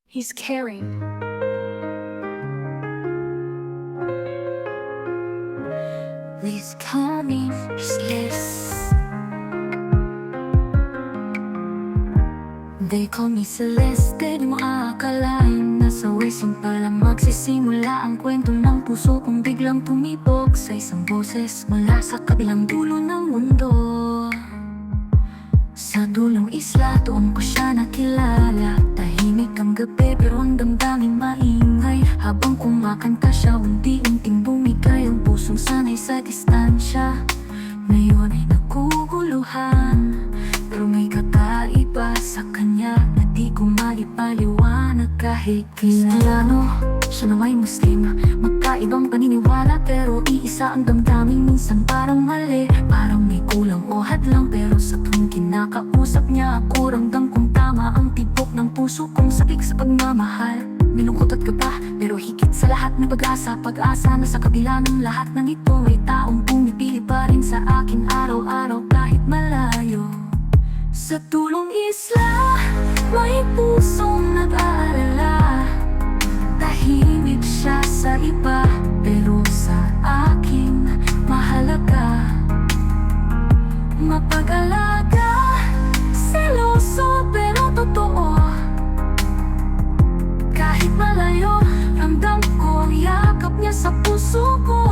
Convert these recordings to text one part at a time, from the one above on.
He's caring. Please call me Celeste. They call me Celeste. Di mo aakalain na sa waiting pala magsisimula ang kwento ng puso kong biglang tumibok sa isang boses mula sa kabilang dulo ng mundo. Sa dulong isla, doon ko siya nakilala. Tahimik ang gabi pero ang damdaming maingay. Habang kumakanta siya, unti-unting bumigay ang pusong sanay sa distansya. Ngayon ay naguguluhan, pero may kakaiba sa kanya na di ko maipaliwanag kahit Kristiyano. Siya na may Muslim, magkaibang paniniwala pero iisa ang damdamin. Minsan parang mali, parang may kulang o hadlang, pero sa tuwing kinakausap niya ako ramdam kong tama ang tibok ng puso kong sabik sa pagmamahal. Minungkot at kaba, pero higit sa lahat ng pag-asa. Pag-asa na sa kabila ng lahat ng ito may taong pumipili pa rin sa akin araw-araw kahit malayo. Sa dulong isla, may pusong nag-aalala. Tahimik siya sa iba, pero sa akin mahalaga. Mapag-alaga, seloso pero totoo. Kahit malayo, ramdam ko ang yakap niya sa puso ko.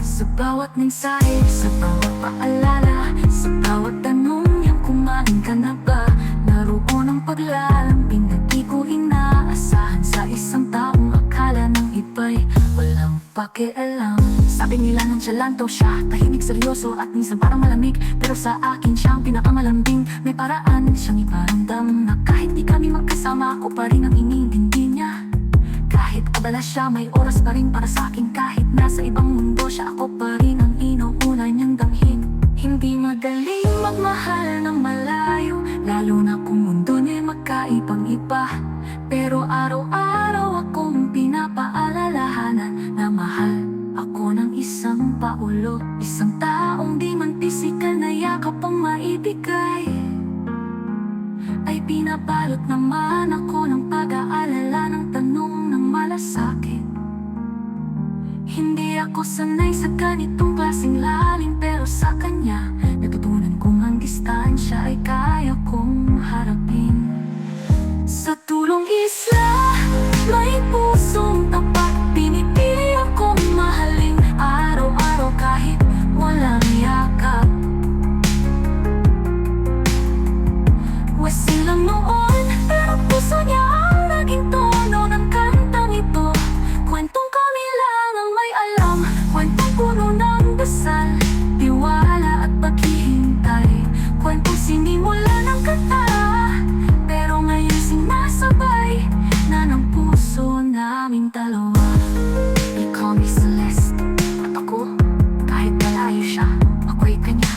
Sa bawat mensahe, sa bawat paalala, sa bawat tanong niyang kumain ka na ba, naroon ang paglalambing na di ko inaasahan sa isang taong akala ng iba'y walang pakialam. Sabi nila nonchalant siya, tahimik, seryoso at minsan parang malamig, pero sa akin siyang pinakamalambing. May paraan siyang iparamdam na kahit di kami magkasama, ako pa rin ang iniintindi niya. Kahit abala siya, may oras pa rin para sa akin. Kahit nasa ibang mundo siya, ako pa rin ang inuuna niyang damhin. Hindi madaling magmahal ng malayo, lalo na kung mundo niya magkaibang iba. Pero araw-araw akong pinapaalalahanan na mahal ako ng isang paulo. Isang taong di man pisikal na yakap ang maibigay, ay pinabalot naman ako ng pag-aalala ng tanong ng malasakit. Hindi ako sanay sa ganitong klaseng lalim, pero sa kanya natutunan kong ang distansya ay kaya kong harapin. Sa dulong isla, may pusong tapat. Pinipili akong mahalin araw-araw kahit walang yakap. Wasin lang noon, pero puso niya ang naging tono ng kantang ito. Kwentong kami lang ang may alam, kwentong puno ng dasal, tiwala at paghihintay. Kwentong sinimula ng kanta, pero ngayon sinasabay na ng puso naming dalawa. They call me Celeste, at ako, kahit malayo siya, ako'y kanya.